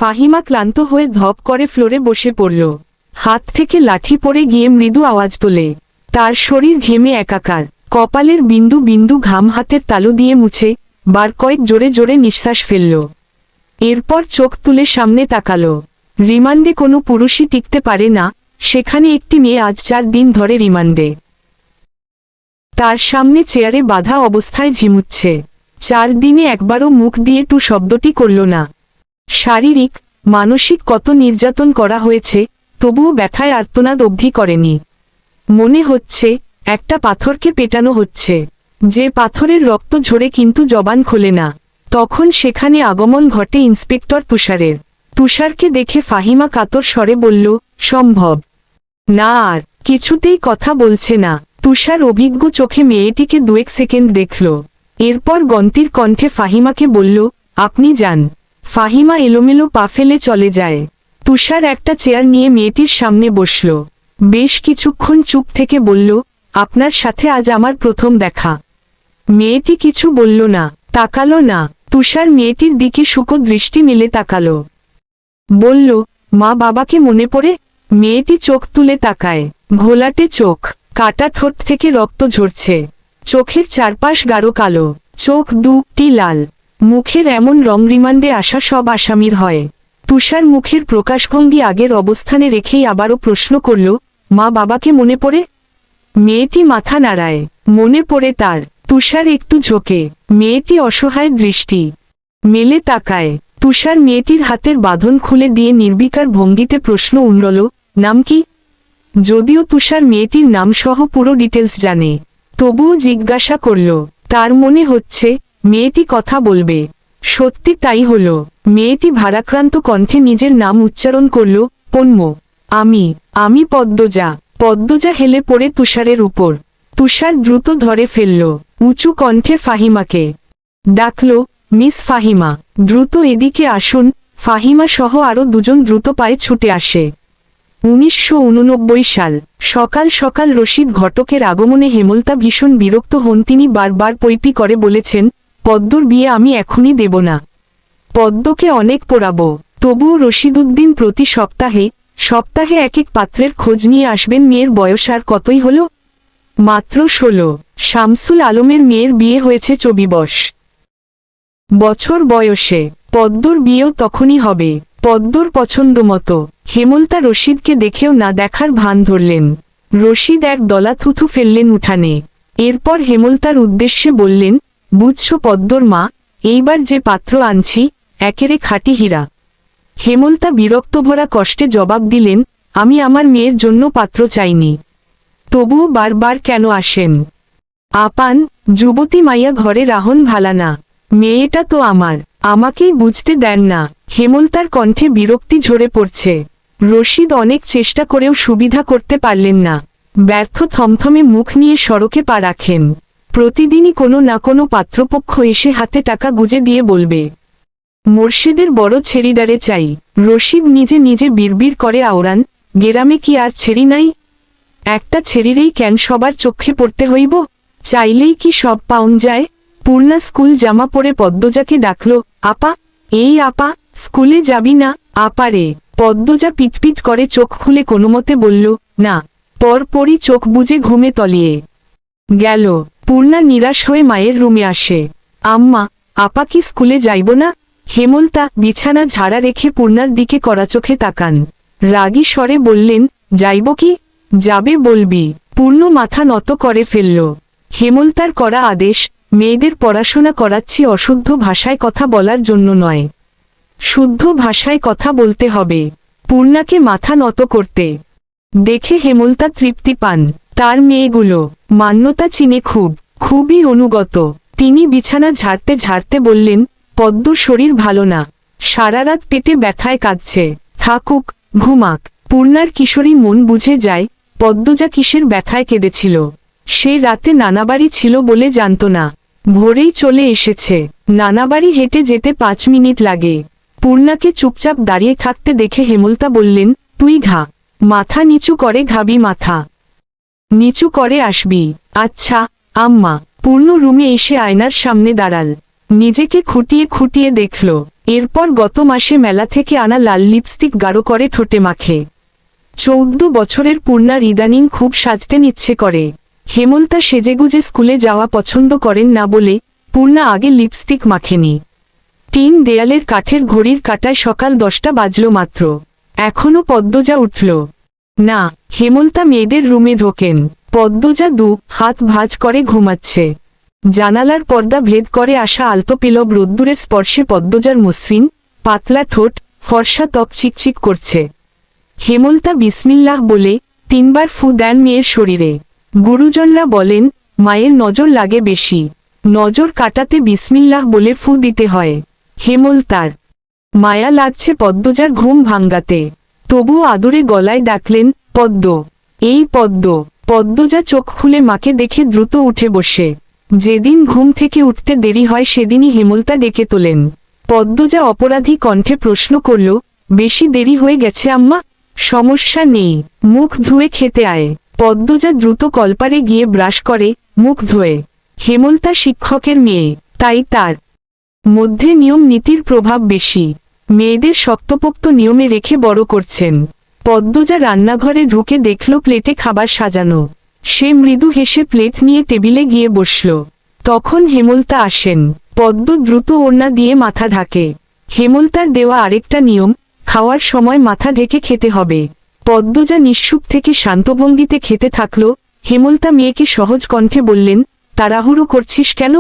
ফাহিমা ক্লান্ত হয়ে ধপ করে ফ্লোরে বসে পড়ল। হাত থেকে লাঠি পড়ে গিয়ে মৃদু আওয়াজ তোলে। তার শরীর ঘেমে একাকার, কপালের বিন্দু বিন্দু ঘাম হাতের তালু দিয়ে মুছে বার কয়েক জোরে জোরে নিঃশ্বাস ফেলল। এরপর চোখ তুলে সামনে তাকালো। রিমান্ডে কোনো পুরুষই টিকতে পারে না, সেখানে একটি মেয়ে আজ 4 দিন ধরে রিমান্ডে। তার সামনে চেয়ারে বাঁধা অবস্থায় ঝিমুচ্ছে। 4 দিনে একবারও মুখ দিয়ে টু শব্দটি করল না। শারীরিক, মানসিক কত নির্যাতন করা হয়েছে, তবুও ব্যথায় আর্তনাদ অবধি করেনি। মনে হচ্ছে একটা পাথরকে পেটানো হচ্ছে, যে পাথরের রক্ত ঝরে কিন্তু জবান খোলে না। তখন সেখানে আগমন ঘটে ইন্সপেক্টর তুষারের। তুষারকে দেখে ফাহিমা কাতর স্বরে বলল, সম্ভব না। আর কিছুতেই কথা বলছে না। তুষার অভিজ্ঞ চোখে মেয়েটিকে 2 সেকেন্ড দেখল, এরপর গন্তির কণ্ঠে ফাহিমাকে বলল, আপনি যান। ফাহিমা এলোমেলো পা ফেলে চলে যায়। তুষার একটা চেয়ার নিয়ে মেয়েটির সামনে বসল। বেশ কিছুক্ষণ চুপ থেকে বলল, আপনার সাথে আজ আমার প্রথম দেখা। মেয়েটি কিছু বলল না, তাকালো না। তুষার মেয়েটির দিকে শুকো দৃষ্টি মেলে তাকালো। বলল, মা বাবাকে মনে পড়ে? মেয়েটি চোখ তুলে তাকায়। ঘোলাটে চোখ, কাটা ঠোঁট থেকে রক্ত ঝরছে। চোখের চারপাশ গাঢ় কালো, চোখ দুটি লাল। মুখের এমন রং রিমান্ডে আসা সব আসামির হয়। তুষার মুখের প্রকাশভঙ্গি আগের অবস্থানে রেখেই আবারও প্রশ্ন করল, মা বাবাকে মনে পড়ে? মেয়েটি মাথা নাড়ায়, মনে পড়ে তার। তুষার একটু ঝোঁকে। মেয়েটি অসহায় দৃষ্টি মেলে তাকায়। তুষার মেয়েটির হাতের বাঁধন খুলে দিয়ে নির্বিকার ভঙ্গিতে প্রশ্ন উনরল, নাম কি? যদিও তুষার মেয়েটির নাম সহ পুরো ডিটেলস জানে, তবুও জিজ্ঞাসা করল। তার মনে হচ্ছে মেয়েটি কথা বলবে। সত্যি তাই হলো। মেয়েটি ভারাক্রান্ত কণ্ঠে নিজের নাম উচ্চারণ করল, পণ্য। আমি পদ্মজা। পদ্মজা হেলে পড়ে তুষারের উপর। তুষার দ্রুত ধরে ফেলল। উঁচু কণ্ঠে ফাহিমাকে ডাকল, মিস ফাহিমা, দ্রুত এদিকে আসুন। ফাহিমা সহ আরও 2 জন দ্রুত পায়ে ছুটে আসে। 1989 সাল। সকাল সকাল রশিদ ঘটকের আগমনে হেমলতা ভীষণ বিরক্ত হন। তিনি বারবার পৈপি করে বলেছেন, পদ্মর বিয়ে আমি এখনই দেব না। পদ্মকে অনেক পোড়াবো। তবুও রশিদউদ্দিন প্রতি সপ্তাহে এক এক পাত্রের খোঁজ নিয়ে আসবেন। মেয়ের বয়স আর কতই হলো? মাত্র 16। শামসুল আলমের মেয়ের বিয়ে হয়েছে 24 বছর বয়সে। পদ্মর বিয়েও তখনই হবে, পদ্মর পছন্দ মতো। হেমলতা রশিদকে দেখেও না দেখার ভান ধরলেন। রশিদ এক দলা থুথু ফেললেন উঠানে। এরপর হেমলতার উদ্দেশ্যে বললেন, বুঝছো পদ্মর মা, এইবার যে পাত্র আনছি একেরে খাঁটি হীরা। হেমলতা বিরক্তভরা কষ্টে জবাব দিলেন, আমি আমার মেয়ের জন্য পাত্র চাইনি। তবুও বারবার কেন আসেন? আপান, যুবতী মাইয়া ঘরে রাহন ভালানা। মেয়েটা তো আমার, আমাকেই বুঝতে দেন না। হেমলতার কণ্ঠে বিরক্তি ঝরে পড়ছে। রশিদ অনেক চেষ্টা করেও সুবিধা করতে পারলেন না। ব্যর্থ থমথমে মুখ নিয়ে সড়কে পা রাখেন। প্রতিদিনই কোনো না কোনো পাত্রপক্ষ এসে হাতে টাকা গুজে দিয়ে বলবে, মোর্শেদের বড় ছেড়িডারে চাই। রশিদ নিজে নিজে বিড়বিড় করে আওড়ান, গেরামে কি আর ছেড়ি নাই? একটা ছেড়িরেই কেন সবার চোখে পড়তে হইব? চাইলেই কি সব পাউন যায়? পূর্ণা স্কুল জামা পরে পদ্মজাকে ডাকল, আপা, এই আপা, স্কুলে যাবি না? আপারে। পদ্মজা পিটপিট করে চোখ খুলে কোনোমতে বলল, না। পরপরই চোখ বুজে ঘুমে তলিয়ে গেল। পূর্ণা নিরাশ হয়ে মায়ের রুমে আসে। আম্মা, আপা কি স্কুলে যাইব না? হেমলতা বিছানা ঝাড়া রেখে পূর্ণার দিকে কড়া চোখে তাকান। রাগী স্বরে বললেন, যাইব কি? যাবে বলবি। পূর্ণ মাথা নত করে ফেলল। হেমলতার করা আদেশ, মেয়েদের পড়াশোনা করাচ্ছি অশুদ্ধ ভাষায় কথা বলার জন্য নয়, শুদ্ধ ভাষায় কথা বলতে হবে। পূর্ণাকে মাথা নত করতে দেখে হেমলতা তৃপ্তি পান। তার মেয়েগুলো মান্যতা চিনে খুবই অনুগত। তিনি বিছানা ঝাড়তে ঝাড়তে বললেন, পদ্মর শরীর ভালো না, সারা রাত পেটে ব্যথায় কাঁদছে, থাকুক, ঘুমাক। পূর্ণার কিশোরী মন বুঝে যায় পদ্মজা কিসের ব্যথায় কেঁদেছিল। সে রাতে নানাবাড়ি ছিল বলে জানত না। ভোরেই চলে এসেছে। নানাবাড়ি হেঁটে যেতে 5 মিনিট লাগে। পূর্ণাকে চুপচাপ দাঁড়িয়ে থাকতে দেখে হেমলতা বললেন, তুই ঘা। মাথা নিচু করে ঘাবি, মাথা নিচু করে আসবি। আচ্ছা আম্মা। পূর্ণ রুমে এসে আয়নার সামনে দাঁড়াল। নিজেকে খুঁটিয়ে খুঁটিয়ে দেখল। এরপর গত মাসে মেলা থেকে আনা লাল লিপস্টিক গাঢ় করে ঠোঁটে মাখে। 14 বছরের পূর্ণার ইদানিং খুব সাজতে ইচ্ছে করে। হেমলতা সেজেগুজে স্কুলে যাওয়া পছন্দ করেন না বলে পূর্ণা আগে লিপস্টিক মাখেনি। টিন দেয়ালের কাঠের ঘড়ির কাঁটায় সকাল 10টা বাজল মাত্র। এখনো পদ্মজা উঠল না। হেমলতা মেয়েদের রুমে ঢোকেন। পদ্মজা হাত ভাঁজ করে ঘুমাচ্ছে। জানালার পর্দা ভেদ করে আসা আলতো পেলব রোদ্দুরের স্পর্শে পদ্মজার মসৃণ পাতলা ঠোঁট ফর্সা ত্বক চিকচিক করছে। হেমলতা বিসমিল্লাহ বলে 3 বার ফু দেন মেয়ের শরীরে। গুরুজনরা বলেন মায়ের নজর লাগে বেশি, নজর কাটাতে বিসমিল্লাহ বলে ফু দিতে হয়। হেমলতার মায়া লাগছে পদ্মজার ঘুম ভাঙ্গাতে, তবুও আদরে গলায় ডাকলেন, পদ্ম, এই পদ্ম। পদ্মজা চোখ খুলে মাকে দেখে দ্রুত উঠে বসে। যেদিন ঘুম থেকে উঠতে দেরি হয় সেদিনই হেমলতা ডেকে তোলেন। পদ্মজা অপরাধী কণ্ঠে প্রশ্ন করল, বেশি দেরি হয়ে গেছে আম্মা? সমস্যা নেই, মুখ ধুয়ে খেতে আয়। পদ্মজা দ্রুত কলপারে গিয়ে ব্রাশ করে, মুখ ধোয়ে। হেমলতা শিক্ষকের মেয়ে, তাই তার মধ্যে নিয়ম নীতির প্রভাব বেশি। মেয়েদের শক্তপোক্ত নিয়মে রেখে বড় করছেন। পদ্মজা রান্নাঘরে ঢুকে দেখল প্লেটে খাবার সাজানো। সে মৃদু হেসে প্লেট নিয়ে টেবিলে গিয়ে বসল। তখন হেমলতা আসেন। পদ্ম দ্রুত ওড়না দিয়ে মাথা ঢাকে। হেমলতার দেওয়া আরেকটা নিয়ম, খাওয়ার সময় মাথা ঢেকে খেতে হবে। পদ্মজা নিঃসুপ থেকে শান্তভঙ্গিতে খেতে থাকল। হেমলতা মেয়েকে সহজ কণ্ঠে বললেন, তাড়াহুড়ো করছিস কেন?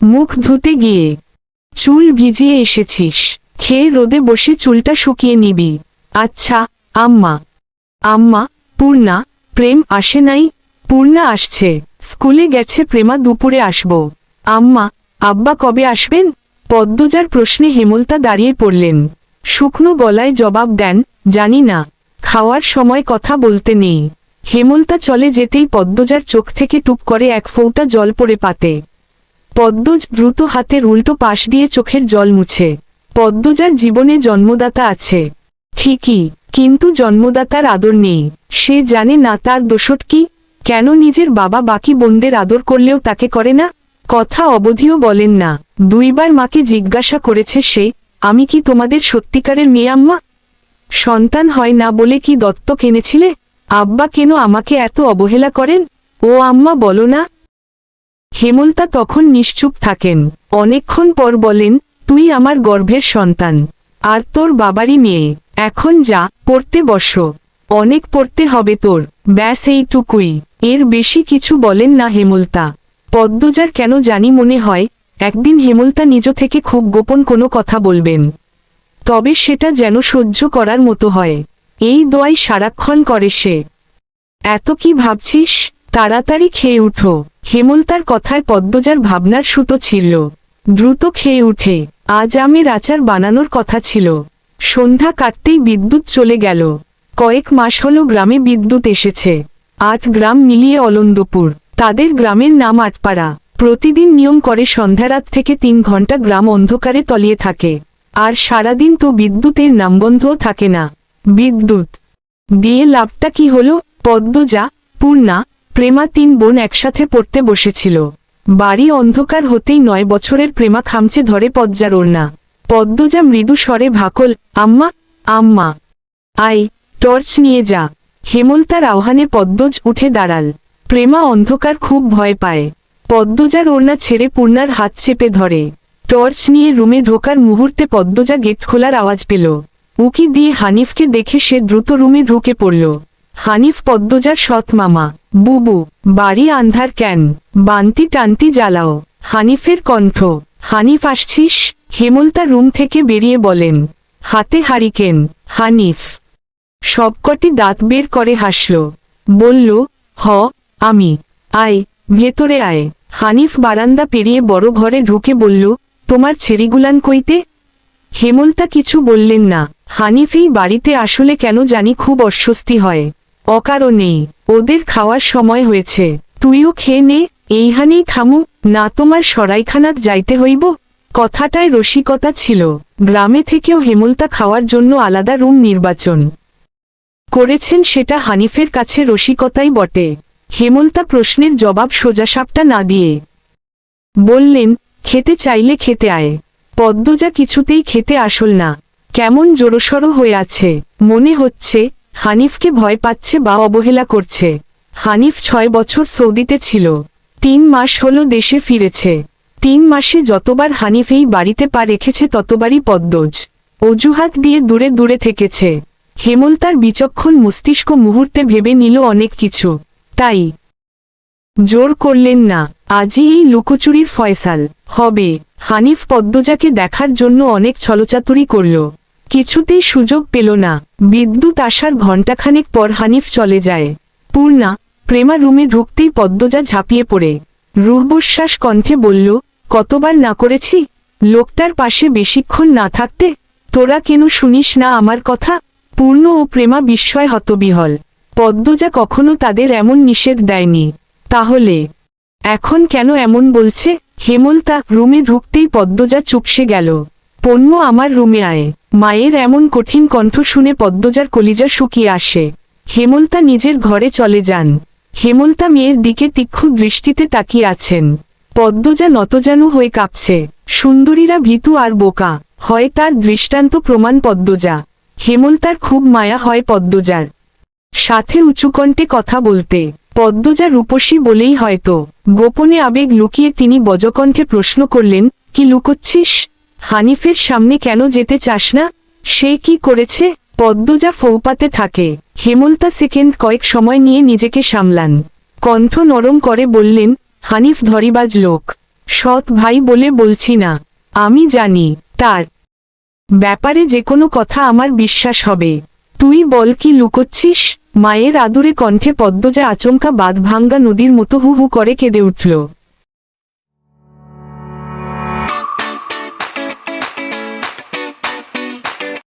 মুখ ধুতে গিয়ে চুল ভিজিয়ে এসেছিস, খেয়ে রোদে বসে চুলটা শুকিয়ে নিবি। আচ্ছা আম্মা। আম্মা? পূর্ণা? প্রেম আসে নাই? পূর্ণা আসছে, স্কুলে গেছে, প্রেমা দুপুরে আসব। আম্মা, আব্বা কবে আসবেন? পদ্মজার প্রশ্নে হেমলতা দাঁড়িয়ে পড়লেন। শুকনো গলায় জবাব দেন, জানি না, খাওয়ার সময় কথা বলতে নেই। হেমলতা চলে যেতেই পদ্মজার চোখ থেকে টুপ করে এক ফোঁটা জল পড়ে পাতে। পদ্মজ দ্রুত হাতের উল্টো পাশ দিয়ে চোখের জল মুছে। পদ্মজার জীবনে জন্মদাতা আছে ঠিকই, কিন্তু জন্মদাতার আদর নেই। সে জানে না তার দোষট কি, কেন নিজের বাবা বাকি বোনদের আদর করলেও তাকে করে না। কথা অবধিও বলেন না। 2 বার মাকে জিজ্ঞাসা করেছে সে, আমি কি তোমাদের সত্যিকারের মেয়ে আম্মা? সন্তান হয় না বলে কি দত্তক এনেছিলে? আব্বা কেন আমাকে এত অবহেলা করেন? ও আম্মা বলো না। হেমলতা তখন নিশ্চুপ থাকেন। অনেকক্ষণ পর বলেন, তুই আমার গর্ভের সন্তান, আর তোর বাবারই মেয়ে। এখন যা, পড়তে বসো, অনেক পড়তে হবে তোর। ব্যাস এইটুকুই, এর বেশি কিছু বলেন না হেমলতা। পদ্মজার কেন জানি মনে হয় একদিন হেমলতা নিজ থেকে খুব গোপন কোনো কথা বলবেন, তবে সেটা যেন সহ্য করার মতো হয়। এই দোয়াই সারাক্ষণ করে সে। এত কি ভাবছিস? তাড়াতাড়ি খেয়ে উঠো। হেমলতার কথায় পদ্মজার ভাবনার সুতো ছিঁড়ল। দ্রুত খেয়ে উঠে, আজ আমের আচার বানানোর কথা ছিল। সন্ধ্যা কাটতেই বিদ্যুৎ চলে গেল। কয়েক মাস হলো গ্রামে বিদ্যুৎ এসেছে। 8 গ্রাম মিলিয়ে অলন্দপুর, তাদের গ্রামের নাম আটপাড়া। প্রতিদিন নিয়ম করে সন্ধ্যারাত থেকে 3 ঘন্টা গ্রাম অন্ধকারে তলিয়ে থাকে। আর সারাদিন তো বিদ্যুতের নামগন্ধও থাকে না। বিদ্যুৎ দিয়ে লাভটা কি হলো? পদ্মজা, পূর্ণা, প্রেমা 3 বোন একসাথে পড়তে বসেছিল। বাড়ি অন্ধকার হতেই 9 বছরের প্রেমা খামচে ধরে পদ্মার ওড়না। পদ্মজা মৃদু স্বরে ভাকল, আম্মা, আম্মা, আয়, টর্চ নিয়ে যা। হেমলতার আহ্বানে পদ্মজ উঠে দাঁড়াল। প্রেমা অন্ধকার খুব ভয় পায়। পদ্মজার ওড়না ছেড়ে পূর্ণার হাত চেপে ধরে। টর্চ নিয়ে রুমে ঢোকার মুহূর্তে পদ্মজা গেট খোলার আওয়াজ পেল। উকি দিয়ে হানিফকে দেখে সে দ্রুত রুমে ঢুকে পড়ল। হানিফ পদ্মজার সৎ মামা। বুবু, বাড়ি আন্ধার কেন? বান্তি টান্তি জ্বালাও। হানিফের কণ্ঠ। হানিফ আসছিস? হেমলতা রুম থেকে বেরিয়ে বলেন। হাতে হারিকেন। হানিফ সবকটি দাঁত বের করে হাসল। বলল, হ, আমি। আয়, ভেতরে আয়। হানিফ বারান্দা পেরিয়ে বড় ঘরে ঢুকে বলল, তোমার ছেড়িগুলান কইতে? হেমলতা কিছু বললেন না। হানিফ এই বাড়িতে আসলে কেন জানি খুব অস্বস্তি হয়। অকারণেই। ওদের খাওয়ার সময় হয়েছে, তুইও খেয়ে নে। এইখানেই খামু না, তোমার সরাইখানাত যাইতে হইব? কথাটায় রসিকতা ছিল। গ্রামে থেকেও হেমলতা খাওয়ার জন্য আলাদা রুম নির্বাচন করেছেন, সেটা হানিফের কাছে রসিকতাই বটে। হেমলতা প্রশ্নের জবাব সোজাসাপটা না দিয়ে বললেন, খেতে চাইলে খেতে আয়। পদ্মজা কিছুতেই খেতে আসল না, কেমন জোরসড়ো হয়ে আছে, মনে হচ্ছে হানিফকে ভয় পাচ্ছে বা অবহেলা করছে। হানিফ 6 বছর সৌদিতে ছিল, 3 মাস হলো দেশে ফিরেছে। 3 মাসে যতবার হানিফ এই বাড়িতে পা রেখেছে ততবারই পদ্মজ অজুহাত দিয়ে দূরে দূরে থেকেছে। হেমলতার বিচক্ষণ মস্তিষ্ক মুহূর্তে ভেবে নিল অনেক কিছু, তাই জোর করলেন না। আজই এই লুকোচুরির ফয়সাল হবে। হানিফ পদ্মজাকে দেখার জন্য অনেক ছলচাতুরি করল, কিছুতেই সুযোগ পেল না। বিদ্যুৎ আসার ঘণ্টাখানেক পর হানিফ চলে যায়। পূর্ণা, প্রেমা রুমে ঢুকতেই পদ্মজা ঝাঁপিয়ে পড়ে রূঢ়বশ্বাস কণ্ঠে বলল, কতবার না করেছি লোকটার পাশে বেশিক্ষণ না থাকতে, তোরা কেন শুনিস না আমার কথা? পূর্ণ ও প্রেমা বিস্ময় হতবিহল। পদ্মজা কখনো তাদের এমন নিষেধ দেয়নি, তাহলে এখন কেন এমন বলছে? হেমলতা রুমে ঢুকতেই পদ্মজা চুপসে গেল। পণ্য, আমার রুমে আয়। মায়ের এমন কঠিন কণ্ঠ শুনে পদ্মজার কলিজা শুকিয়ে আসে। হেমলতা নিজের ঘরে চলে যান। হেমলতা মেয়ের দিকে তীক্ষ্ণ দৃষ্টিতে তাকিয়ে আছেন। পদ্মজা নতজানু হয়ে কাঁপছে। সুন্দরীরা ভীতু আর বোকা হয় তার দৃষ্টান্ত প্রমাণ পদ্মজা। হেমলতার খুব মায়া হয় পদ্মজার সাথে উঁচুকণ্ঠে কথা বলতে। পদ্মজা রূপসী বলেই হয়তো গোপনে আবেগ লুকিয়ে তিনি বজ্রকণ্ঠে প্রশ্ন করলেন, কি লুকোচ্ছিস? হানিফের সামনে কেন যেতে চাস না? সে কি করেছে? পদ্মজা ফৌপাতে থাকে। হেমলতা সেকেন্ড কয়েক সময় নিয়ে নিজেকে সামলান। কণ্ঠ নরম করে বললেন, হানিফ ধরিবাজ লোক, সৎ ভাই বলে বলছি না। আমি জানি তার ব্যাপারে যে কোনো কথা আমার বিশ্বাস হবে। তুই বল, কি লুকোচ্ছিস? মায়ের আদুরে কণ্ঠে পদ্মজা আচমকা বাঁধভাঙ্গা নদীর মতো হু হু করে কেঁদে উঠল।